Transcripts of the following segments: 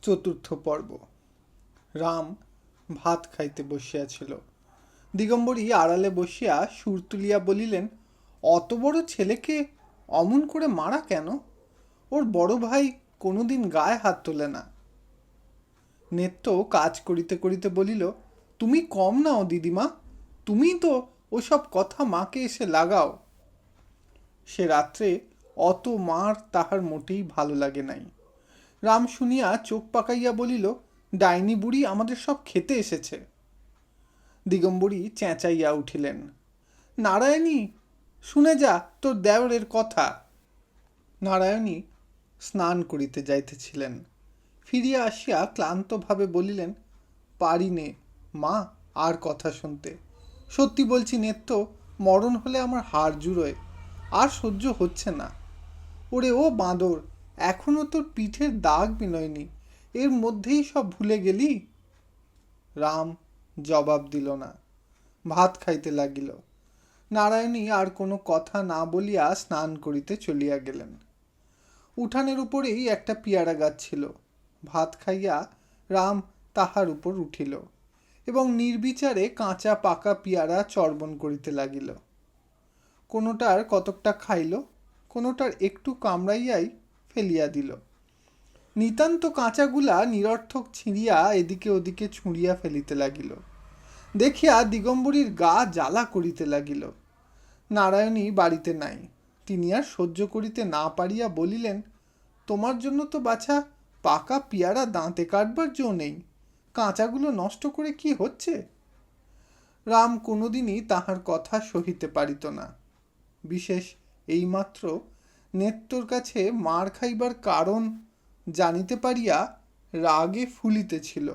চতুর্থ পর্ব। রাম ভাত খাইতে বসিয়াছিল। দিগম্বরী আড়ালে বসিয়া সুর তুলিয়া বলিলেন, অত বড় ছেলেকে অমন করে মারা কেন? ওর বড় ভাই কোনোদিন গায়ে হাত তোলে না। নেত্য কাজ করিতে করিতে বলিল, তুমি কম নাও দিদিমা, তুমি তো ওসব কথা মাকে এসে লাগাও। সে রাত্রে অত মার তাহার মোটেই ভালো লাগে নাই। রাম শুনিয়া চোখ পাকাইয়া বলিল, ডাইনি বুড়ি আমাদের সব খেতে এসেছে। দিগম্বরী চেঁচাইয়া উঠিলেন, নারায়ণী, শুনে যা তোর দেওরের কথা। নারায়ণী স্নান করিতে যাইতেছিলেন। ফিরিয়া আসিয়া ক্লান্তভাবে বলিলেন, পারি নে মা আর কথা শুনতে। সত্যি বলছি নেত্য, মরণ হলে আমার হাড় জুড়োয়, আর সহ্য হচ্ছে না। ওরে ও বাঁদর, এখনো তোর পিঠের দাগ বিনয়নি, এর মধ্যেই সব ভুলে গেলি? রাম জবাব দিল না, ভাত খাইতে লাগিল। নারায়ণী আর কোনো কথা না বলিয়া স্নান করিতে চলিয়া গেলেন। উঠানের উপরেই একটা পিয়ারা গাছ ছিল। ভাত খাইয়া রাম তাহার উপর উঠিল এবং নির্বিচারে কাঁচা পাকা পিয়ারা চর্বণ করিতে লাগিল। কোনোটার কতকটা খাইল, কোনোটার একটু কামড়াইয়াই ফেলিয়া দিল। নিতান্ত কাঁচাগুলা নিরর্থক ছিঁড়িয়া এদিকে ওদিকে ছুঁড়িয়া ফেলিতে লাগিল। দেখিয়া দিগম্বরীর গা জ্বালা করিতে লাগিল। নারায়ণী বাড়িতে নাই। তিনি আর সহ্য করিতে না পারিয়া বলিলেন, তোমার জন্য তো বাছা পাকা পিয়ারা দাঁতে কাটবার জো নেই, কাঁচাগুলো নষ্ট করে কি হচ্ছে? রাম কোনোদিনই তাহার কথা সহিতে পারিত না। বিশেষ এইমাত্র নেত্তর কাছে মার খাইবার কারণ জানিতে পারিয়া রাগে ফুলিতেছিল।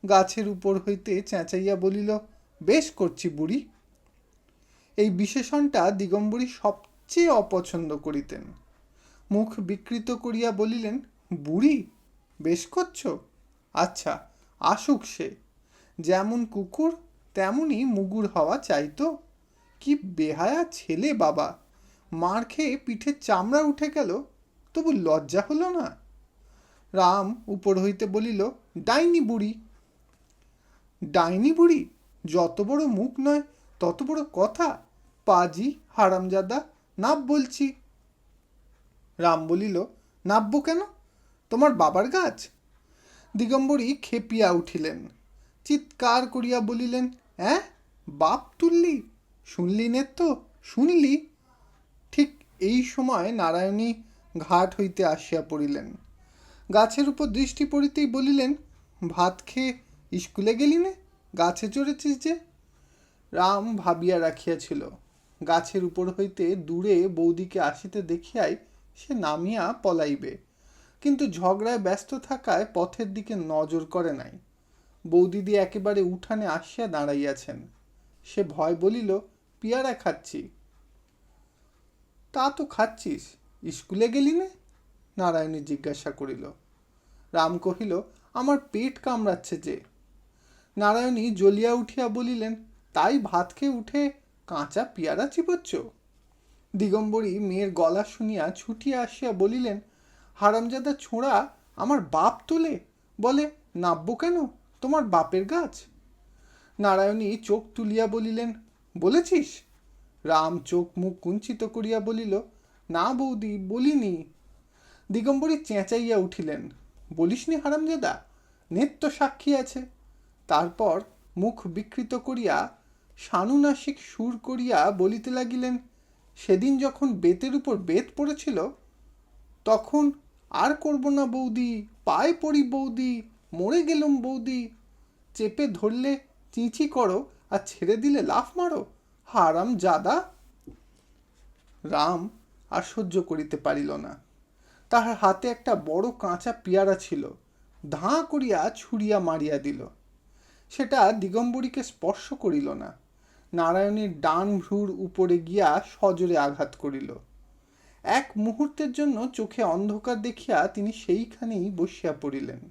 গাছের উপর হইতে চেঁচাইয়া বলিল, বেশ করছি বুড়ি। এই বিশেষণটা দিগম্বরী সবচেয়ে অপছন্দ করিতেন। মুখ বিকৃত করিয়া বলিলেন, বুড়ি বেশ করছ? আচ্ছা, আসুক সে। যেমন কুকুর তেমনই মুগুর হওয়া চাইতো। কি বেহায়া ছেলে বাবা, মার খেয়ে পিঠের চামড়া উঠে গেল, তবু লজ্জা হলো না? রাম উপর হইতে বলিল, ডাইনি বুড়ি। ডাইনি বুড়ি? যত বড় মুখ নয় তত বড় কথা। পাজি হারামজাদা, নাব বলছি। রাম বলিল, নাববো কেন? তোমার বাবার গাছ? দিগম্বরী খেপিয়া উঠিলেন, চিৎকার করিয়া বলিলেন, হ্যাঁ, বাপ তুললি? শুনলি নেত্য, শুনলি? ঠিক এই সময় নারায়ণী ঘাট হইতে আসিয়া পড়িলেন। গাছের উপর দৃষ্টি পড়িতেই বলিলেন, ভাত খেয়ে স্কুলে গেলি নে, গাছে চড়েছিস যে? রাম ভাবিয়া রাখিয়াছিল, গাছের উপর হইতে দূরে বৌদিকে আসিতে দেখিয়াই সে নামিয়া পলাইবে, কিন্তু ঝগড়ায় ব্যস্ত থাকায় পথের দিকে নজর করে নাই। বৌদিদি একেবারে উঠানে আসিয়া দাঁড়াইয়াছেন। সে ভয় বলিল, পিয়ারা খাচ্ছি। তা তো খাচ্ছিস, স্কুলে গেলি নে? নারায়ণী জিজ্ঞাসা করিল। রাম কহিল, আমার পেট কামড়াচ্ছে যে। নারায়ণী জ্বলিয়া উঠিয়া বলিলেন, তাই ভাত খেয়ে উঠে কাঁচা পিয়ারা চিবোচ্ছ? দিগম্বরী মেয়ের গলা শুনিয়া ছুটিয়া আসিয়া বলিলেন, হারামজাদা ছোঁড়া আমার বাপ তোলে, বলে নাববো কেন, তোমার বাপের গাছ? নারায়ণী চোখ তুলিয়া বলিলেন, বলেছিস? রাম চোখ মুখ কুঞ্চিত করিয়া বলিল, না বৌদি, বলিনি। দিগম্বরী চেঁচাইয়া উঠিলেন, বলিসনি হারামজাদা? নেত্য সাক্ষী আছে। তারপর মুখ বিকৃত করিয়া সানুনাসিক সুর করিয়া বলিতে লাগিলেন, সেদিন যখন বেতের উপর বেত পড়েছিল তখন আর করব না বৌদি, পায়ে পড়ি বৌদি, মরে গেলুম বৌদি, চেপে ধরলে চিঁচি করো আর ছেড়ে দিলে লাফ মারো, হারাম জাদা। রাম আর সহ্য করিতে পারিল না। তাহার হাতে একটা বড় কাঁচা পেয়ারা ছিল, ধাঁ করিয়া ছুঁড়িয়া মারিয়া দিল। সেটা দিগম্বরীকে স্পর্শ করিল না, নারায়ণীর ডান ভ্রুর উপরে গিয়া সজোরে আঘাত করিল। এক মুহূর্তের জন্য চোখে অন্ধকার দেখিয়া তিনি সেইখানেই বসিয়া পড়িলেন।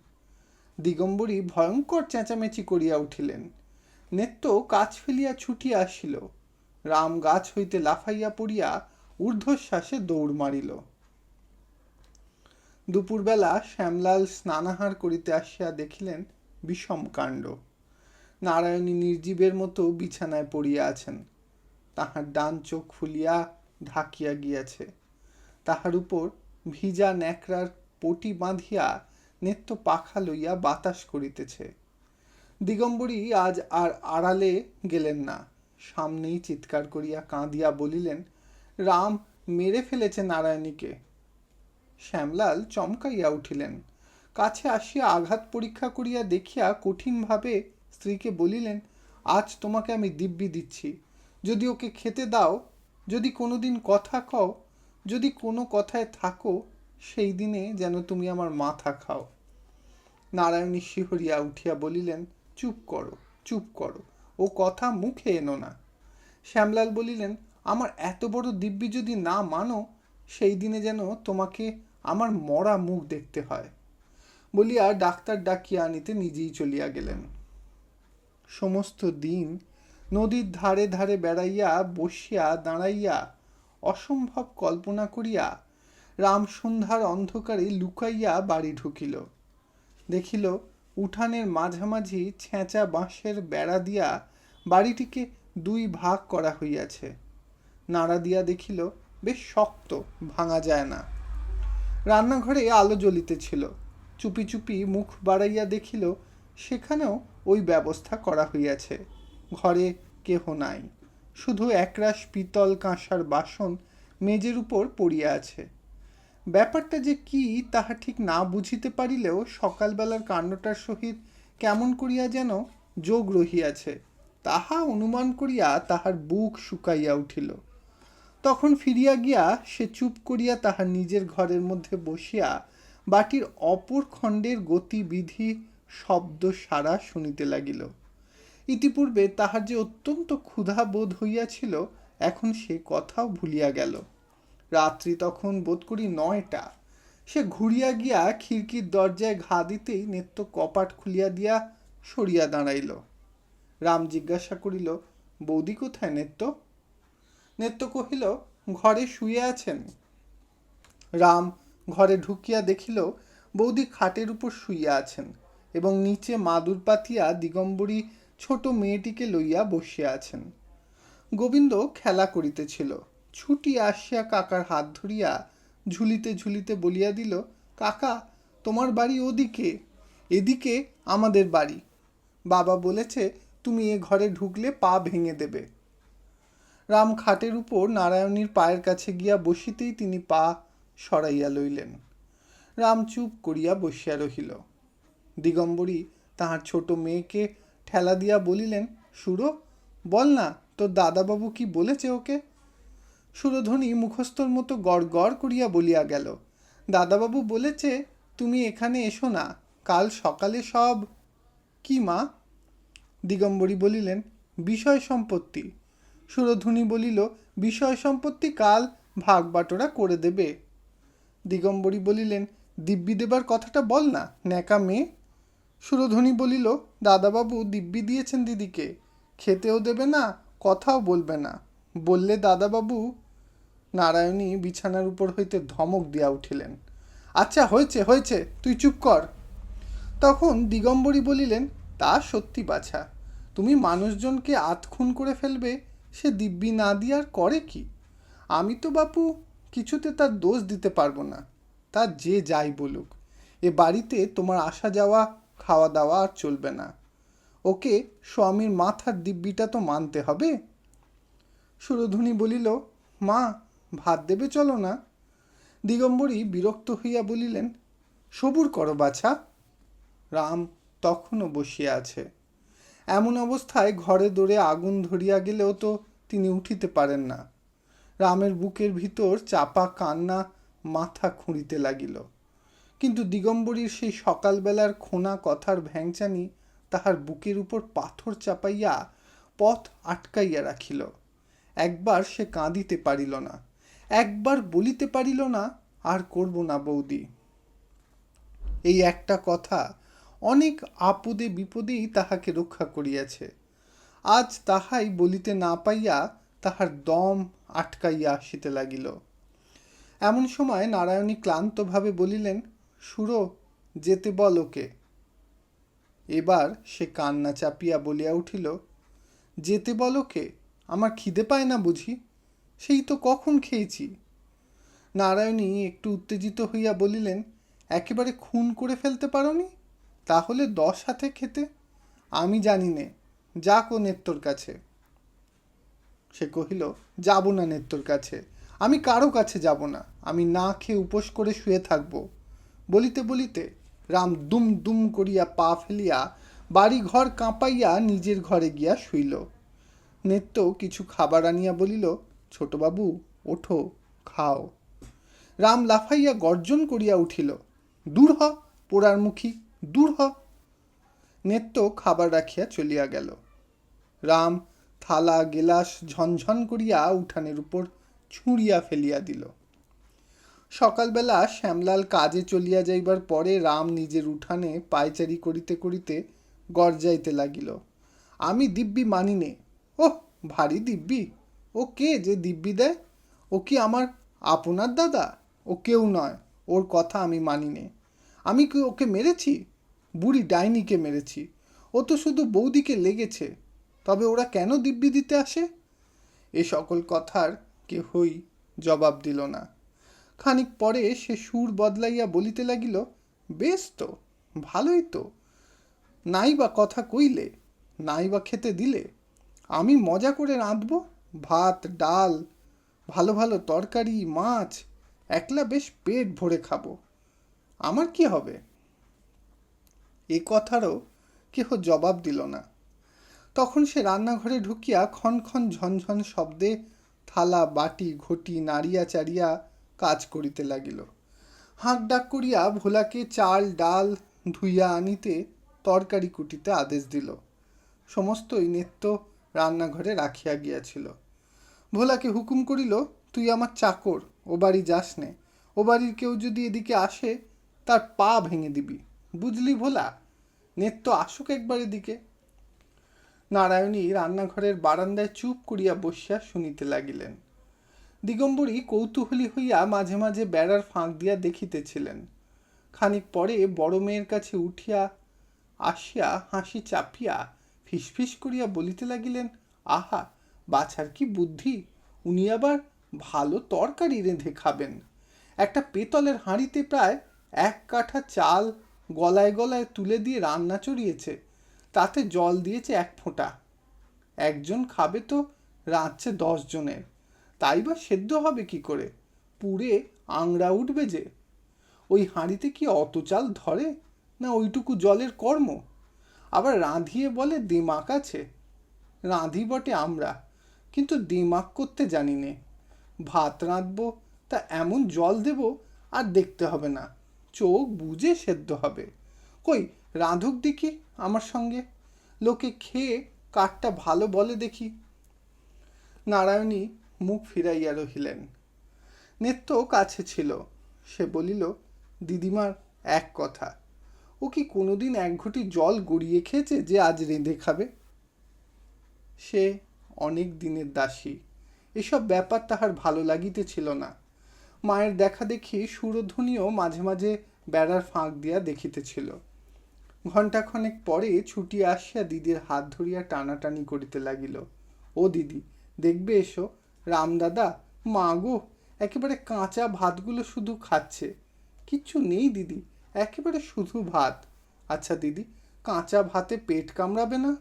দিগম্বরী ভয়ঙ্কর চেঁচামেচি করিয়া উঠিলেন। নেত্য কাছ ফেলিয়া ছুটিয়া আসিল। রাম গাছ হইতে লাফাইয়া পড়িয়া ঊর্ধ্বশ্বাসে দৌড় মারিল। দুপুরবেলা শ্যামলাল স্নানাহার করিতে আসিয়া দেখিলেন বিষম কাণ্ড। নারায়ণী নির্জীবের মতো বিছানায় পড়িয়া আছেন। তাহার ডান চোখ ফুলিয়া ঢাকিয়া গিয়াছে। তাহার উপর ভিজা ন্যাকড়ার পটি বাঁধিয়া নেত্য পাখা লইয়া বাতাস করিতেছে। দিগম্বরী আজ আর আড়ালে গেলেন না। সামনেই চিৎকার করিয়া কাঁদিয়া বলিলেন, রাম মেরে ফেলেছে নারায়ণীকে। শ্যামলাল চমকাইয়া উঠিলেন। কাছে আসিয়া আঘাত পরীক্ষা করিয়া দেখিয়া কঠিনভাবে স্ত্রীকে বলিলেন, আজ তোমাকে আমি দিব্যি দিচ্ছি, যদি ওকে খেতে দাও, যদি কোনোদিন কথা কও, যদি কোনো কথায় থাকো, সেই দিনে যেন তুমি আমার মাথা খাও। নারায়ণী শিহরিয়া উঠিয়া বলিলেন, চুপ করো, চুপ করো, ও কথা মুখে এনো না। শ্যামলাল বলিলেন, আমার এত বড় দিব্যি যদি না মানো, সেই দিনে যেন তোমাকে আমার মরা মুখ দেখতে হয়। বলিয়া ডাক্তার ডাকিয়া আনিতে নিজেই চলিয়া গেলেন। সমস্ত দিন নদীর ধারে ধারে বেড়াইয়া বসিয়া দাঁড়াইয়া অসম্ভব কল্পনা করিয়া রাম সন্ধ্যার অন্ধকারে লুকাইয়া বাড়ি ঢুকিল। দেখিল উঠানের মাঝামাঝি ছেঁচা বাঁশের বেড়া দিয়া বাড়িটিকে দুই ভাগ করা হইয়াছে। নাড়া দিয়া দেখিল বেশ শক্ত, ভাঙা যায় না। রান্নাঘরে আলো জ্বলিতেছিল। চুপি চুপি মুখ বাড়াইয়া দেখিল সেখানেও ওই ব্যবস্থা করা হইয়াছে। ঘরে কেহ নাই, শুধু একরাশ পিতল কাঁসার বাসন মেজের উপর পড়িয়া আছে। ব্যাপারটা যে কি তাহা ঠিক না বুঝিতে পারিলেও সকালবেলার কাণ্ডটার সহিত কেমন করিয়া যেন যোগ রহিয়াছে তাহা অনুমান করিয়া তাহার বুক শুকাইয়া উঠিল। তখন ফিরিয়া গিয়া সে চুপ করিয়া তাহার নিজের ঘরের মধ্যে বসিয়া বাটির অপর খণ্ডের গতিবিধি শব্দ সারা শুনিতে লাগিল। ইতিপূর্বে তাহার যে অত্যন্ত ক্ষুধা বোধ হইয়াছিল, এখন সে কথাও ভুলিয়া গেল। রাত্রি তখন বোধ করি 9টা। সে ঘুরিয়া গিয়া খিড়কির দরজায় ঘা দিতেই নেত্য কপাট খুলিয়া দিয়া সরিয়া দাঁড়াইল। রাম জিজ্ঞাসা করিল, বৌদি কোথায় নেত্য? নেত্য কহিল, ঘরে শুয়ে আছেন। রাম ঘরে ঢুকিয়া দেখিল বৌদি খাটের উপর শুইয়া আছেন এবং নিচে মাদুর পাতিয়া দিগম্বরী ছোট মেয়েটিকে লইয়া বসিয়া আছেন। গোবিন্দ খেলা করিতেছিল। ছুটি আসিয়া কাকার হাত ধরিয়া ঝুলিতে ঝুলিতে বলিয়া দিল, কাকা তোমার বাড়ি ওদিকে, এদিকে আমাদের বাড়ি। বাবা বলেছে তুমি এ ঘরে ঢুকলে পা ভেঙে দেবে। রাম খাটের উপর নারায়ণীর পায়ের কাছে গিয়া বসিতেই তিনি পা সরাইয়া লইলেন। রাম চুপ করিয়া বসিয়া রহিল। দিগম্বরী তাহার ছোট মেয়েকে ঠেলা দিয়া বলিলেন, সুরো বল না তোর দাদাবাবু কি বলেছে ওকে? সুরধ্বনি মুখস্থর মতো গড় গড় করিয়া বলিয়া গেল, দাদাবাবু বলেছে তুমি এখানে এসো না, কাল সকালে সব। কি মা? দিগম্বরী বলিলেন, বিষয় সম্পত্তি। সুরধ্বনি বলিল, বিষয় সম্পত্তি কাল ভাগ বাটোরা করে দেবে। দিগম্বরী বলিলেন, দিব্যি দেবার কথাটা বল না, ন্যাকা মেয়ে। সুরধ্বনি বলিল, দাদাবাবু দিব্যি দিয়েছেন দিদিকে, খেতেও দেবে না, কথাও বলবে না, বললে দাদাবাবু। নারায়ণী বিছানার উপর হইতে ধমক দিয়া উঠিলেন, আচ্ছা হয়েছে হয়েছে, তুই চুপ কর। তখন দিগম্বরী বলিলেন, তা সত্যি বাছা, তুমি মানুষজনকে আতখুন করে ফেলবে, সে দিব্যি না দিয়ার করে কি? আমি তো বাপু কিছুতে তার দোষ দিতে পারবো না, তা যে যাই বলুক, এ বাড়িতে তোমার আসা যাওয়া খাওয়া দাওয়া আর চলবে না। ওকে স্বামীর মাথার দিব্যিটা তো মানতে হবে। সুরধ্বনি বলিল, মা ভাত দেবে চলো না। দিগম্বরী বিরক্ত হইয়া বলিলেন, সবুর করো বাছা। রাম তখনও বসিয়া আছে। এমন অবস্থায় ঘরে দৌড়ে আগুন ধরিয়া গেলেও তো তিনি উঠিতে পারেন না। রামের বুকের ভিতর চাপা কান্না মাথা খুঁড়িতে লাগিল। কিন্তু দিগম্বরীর সেই সকালবেলার খোনা কথার ভ্যাংচানি তাহার বুকের উপর পাথর চাপাইয়া পথ আটকাইয়া রাখিল। একবার সে কাঁদিতে পারিল না, একবার বলিতে পারিল না, আর করব না বৌদি। এই একটা কথা অনেক আপদে বিপদেই তাহাকে রক্ষা করিয়াছে। আজ তাহাই বলিতে না পাইয়া তাহার দম আটকাইয়া আসিতে লাগিল। এমন সময় নারায়ণী ক্লান্তভাবে বলিলেন, সুরো, যেতে বল ওকে। এবার সে কান্না চাপিয়া বলিয়া উঠিল, যেতে বল ওকে? আমার খিদে পায় না বুঝি? সেই তো কখন খেয়েছি। নারায়ণী একটু উত্তেজিত হইয়া বলিলেন, একেবারে খুন করে ফেলতে পারোনি? তাহলে 10 হাতে খেতে। আমি জানি নে, যা কো নেত্তর কাছে। সে কহিল, যাব না নেত্তর কাছে, আমি কারো কাছে যাব না, আমি না খেয়ে উপোস করে শুয়ে থাকব। বলিতে বলিতে রাম দুম দুম করিয়া পা ফেলিয়া বাড়ি ঘর কাঁপাইয়া নিজের ঘরে গিয়া শুইল। নেত্য কিছু খাবার আনিয়া বলিল, ছোটবাবু ওঠো, খাও। রাম লাফাইয়া গর্জন করিয়া উঠিল, দূর হ পোড়ার মুখী, দূর হ। নেত্য খাবার রাখিয়া চলিয়া গেল। রাম থালা গেলাস ঝনঝন করিয়া উঠানের উপর ছুঁড়িয়া ফেলিয়া দিল। সকালবেলা শ্যামলাল কাজে চলিয়া যাইবার পরে রাম নিজের উঠানে পায়চারি করিতে করিতে গর্জাইতে লাগিল, আমি দিব্যি মানি নে। ওহ, ভারী দিব্যি। ও কে যে দিব্যি দেয়? ও কি আমার আপনার দাদা? ও কেউ নয়, ওর কথা আমি মানি নে। আমি কি ওকে মেরেছি? বুড়ি ডাইনিকে মেরেছি। ও তো শুধু বৌদিকে লেগেছে। তবে ওরা কেন দিব্যি দিতে আসে? এ সকল কথার কেহই জবাব দিল না। খানিক পরে সে সুর বদলাইয়া বলিতে লাগিল, বেশ তো, ভালোই তো। নাই বা কথা কইলে, নাই বা খেতে দিলে। আমি মজা করে রাঁধব, ভাত ডাল, ভালো ভালো তরকারি, মাছ, একলা বেশ পেট ভরে খাবো। আমার কি হবে? এ কথারও কেহ জবাব দিল না। তখন সে রান্নাঘরে ঢুকিয়া ক্ষণ ক্ষণ ঝনঝন শব্দে থালা বাটি ঘটি নাড়িয়া চাড়িয়া কাজ করিতে লাগিল। হাঁক ডাক করিয়া ভোলাকে চাল ডাল ধুইয়া আনিতে, তরকারি কুটিতে আদেশ দিল। সমস্তই নেত্য রান্নাঘরে রাখিয়া গিয়াছিল। ভোলাকে হুকুম করিল, তুই আমার চাকর, ও বাড়ি যাস নে। ও বাড়ির কেউ যদি এদিকে আসে, তার পা ভেঙে দিবি, বুঝলি ভোলা? নেত্য আসুক একবার এদিকে। নারায়ণী রান্নাঘরের বারান্দায় চুপ করিয়া বসিয়া শুনিতে লাগিলেন। দিগম্বরী কৌতূহলী হইয়া মাঝে মাঝে বেড়ার ফাঁক দিয়া দেখিতেছিলেন। খানিক পরে বড় মেয়ের কাছে উঠিয়া আসিয়া হাসি চাপিয়া ফিসফিস করিয়া বলিতে লাগিলেন, আহা, বাছার কি বুদ্ধি! উনি আবার ভালো তরকারি রেঁধে খাবেন। একটা পেতলের হাঁড়িতে প্রায় 1 কাঠা চাল গলায় গলায় তুলে দিয়ে রান্না চড়িয়েছে, তাতে জল দিয়েছে 1 ফোঁটা। একজন খাবে তো রাঁধছে 10 জনের, তাই বা সেদ্ধ হবে কি করে? পুড়ে আংড়া উঠবে যে। ওই হাঁড়িতে কি অত চাল ধরে? না ওইটুকু জলের কর্ম? আবার রাঁধিয়ে বলে দিমাক আছে। রাঁধি বটে আমরা, কিন্তু দিমাক করতে জানি নে। ভাত রাঁধবো, তা এমন জল দেব আর দেখতে হবে না, চোখ বুজে সেদ্ধ হবে। কই রাঁধুক দেখি আমার সঙ্গে, লোকে খেয়ে কাঠটা ভালো বলে দেখি। নারায়ণী মুখ ফিরাইয়া রহিলেন। নেত্য কাছে ছিল। সে বলিল, দিদিমার এক কথা, ও কি কোনোদিন 1 ঘটি জল গড়িয়ে খেয়েছে যে আজ রেঁধে খাবে? সে অনেক দিনের দাসী, এসব ব্যাপার তাহার ভালো লাগিতেছিল না। মায়ের দেখা দেখি সুরধ্বনিও মাঝে মাঝে বেড়ার ফাঁক দিয়া দেখিতেছিল। ঘণ্টাখানেক পরে ছুটিয়া আসিয়া দিদির হাত ধরিয়া টানাটানি করিতে লাগিল। ও দিদি, দেখবে এসো, রামদাদা, মা গো, একেবারে কাঁচা ভাতগুলো শুধু খাচ্ছে। কিচ্ছু নেই দিদি, একেবারে শুধু ভাত। আচ্ছা দিদি, কাঁচা ভাতে পেট কামড়াবে না?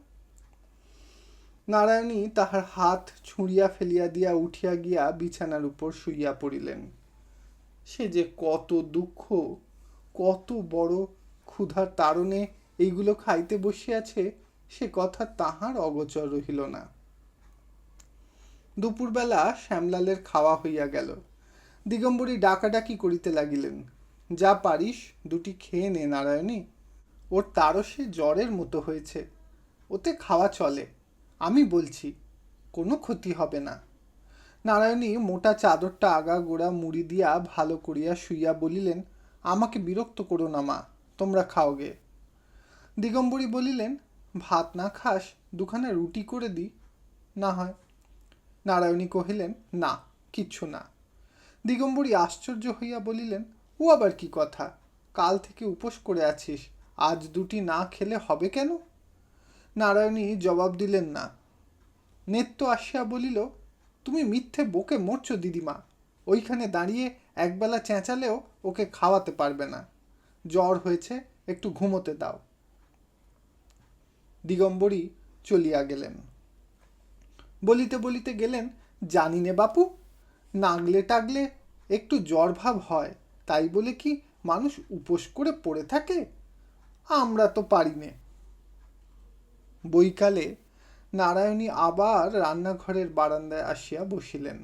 নারায়ণী তাহার হাত ছুঁড়িয়া ফেলিয়া দিয়া উঠিয়া গিয়া বিছানার উপর শুইয়া পড়িলেন। সে যে কত দুঃখ, কত বড় ক্ষুধার তাড়নে এইগুলো খাইতে বসিয়াছে, সে কথা তাহার অগোচর রহিল না। দুপুরবেলা শ্যামলালের খাওয়া হইয়া গেল। দিগম্বরী ডাকাডাকি করিতে লাগিলেন, যা পারিস 2টি খেয়ে নে নারায়ণী, ওর তারসে জ্বরের মতো হয়েছে, ওতে খাওয়া চলে, আমি বলছি, কোনো ক্ষতি হবে না। নারায়ণী মোটা চাদরটা আগা গোড়া মুড়ি দিয়া ভালো করিয়া শুইয়া বলিলেন, আমাকে বিরক্ত করো না মা, তোমরা খাও গে। দিগম্বরী বলিলেন, ভাত না খাস 2খানা রুটি করে দিই? না হয়। নারায়ণী কহিলেন, না, কিচ্ছু না। দিগম্বরী আশ্চর্য হইয়া বলিলেন, ও আবার কি কথা? কাল থেকে উপোস করে আছিস, আজ দুটি না খেলে হবে কেন? নারায়ণী জবাব দিলেন না। নেত্য আসিয়া বলিল, তুমি মিথ্যে বকে মরছো দিদিমা। ওইখানে দাঁড়িয়ে একবেলা চেঁচালেও ওকে খাওয়াতে পারবে না। জ্বর হয়েছে, একটু ঘুমোতে দাও। দিগম্বরী চলিয়া গেলেন। বলিতে বলিতে গেলেন, জানি নে বাপু, নাগলে টাগলে একটু জ্বর ভাব হয়, তাই বলে কি মানুষ উপোস করে পড়ে থাকে? আমরা তো পারি নে। বৈকালে নারায়ণী আবার রান্নাঘরের বারান্দায় আসিয়া বসিলেন,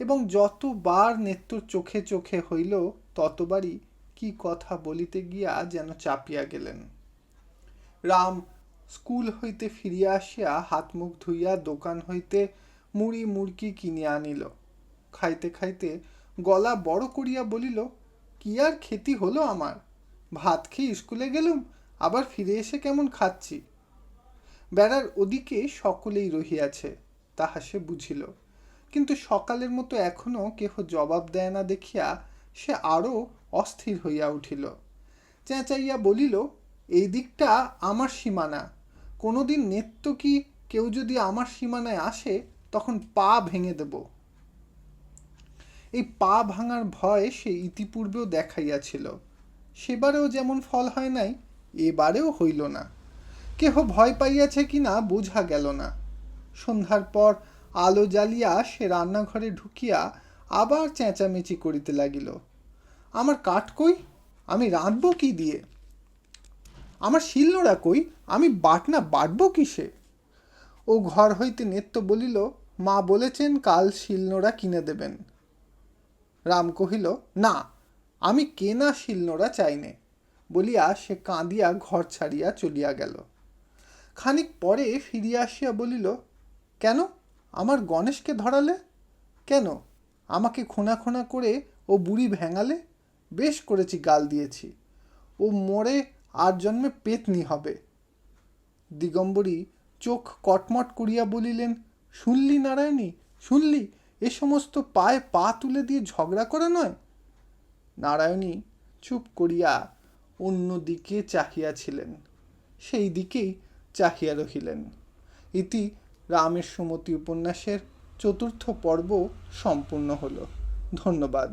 এবং যতবার নেত্রর চোখে চোখে হইল ততবারই কি কথা বলিতে গিয়া যেন চাপিয়া গেলেন। রাম স্কুল হইতে ফিরিয়া আসিয়া হাত মুখ ধুইয়া দোকান হইতে মুড়ি মুড়কি কিনিয়া আনিল। খাইতে খাইতে গলা বড় করিয়া বলিল, কি আর খেতি হলো আমার? ভাত খেয়ে স্কুলে গেলুম, আবার ফিরে এসে কেমন খাচ্ছি। বেড়ার ওদিকে সকলেই রহিয়াছে, তাহা সে বুঝিল, কিন্তু সকালের মতো এখনো কেহ জবাব দেয় না দেখিয়া সে আরও অস্থির হইয়া উঠিল। চেঁচাইয়া বলিল, এই দিকটা আমার সীমানা, কোনোদিন নেত্য কি কেউ যদি আমার সীমানায় আসে তখন পা ভেঙে দেব। এই পা ভাঙার ভয় সে ইতিপূর্বেও দেখাইয়াছিল, সেবারেও যেমন ফল হয় নাই, এবারেও হইল না। কেহ ভয় পাইয়াছে কিনা বোঝা গেল না। সন্ধ্যার পর আলো জ্বালিয়া সে রান্নাঘরে ঢুকিয়া আবার চেঁচামেচি করিতে লাগিল, আমার কাঠ কই, আমি রাঁধব কি দিয়ে? আমার শিলনোড়া কই, আমি বাটনা বাটব কিসে? ও ঘর হইতে নেত্য বলিল, মা বলেছেন কাল শিলনোড়া কিনে দেবেন। রাম কহিল, না, আমি কেনা শিলনোড়া চাইনে, বলিয়া সে কাঁদিয়া ঘর ছাড়িয়া চলিয়া গেল। খানিক পরে ফিরিয়া আসিয়া বলিল, কেন আমার গণেশকে ধরালে? কেন আমাকে খোনা খোনা করে ও বুড়ি ভেঙালে? বেশ করেছি গাল দিয়েছি, ও মরে আর জন্মে পেতনি হবে। দিগম্বরী চোখ কটমট করিয়া বলিলেন, শুনলি নারায়ণী, শুনলি? এ সমস্ত পায়ে পা তুলে দিয়ে ঝগড়া করা নয়। নারায়ণী চুপ করিয়া অন্য দিকে চাহিয়াছিলেন, সেই দিকেই চাহিয়া রহিলেন। ইতি রামের সুমতি উপন্যাসের ৪র্থ পর্ব সম্পূর্ণ হল। ধন্যবাদ।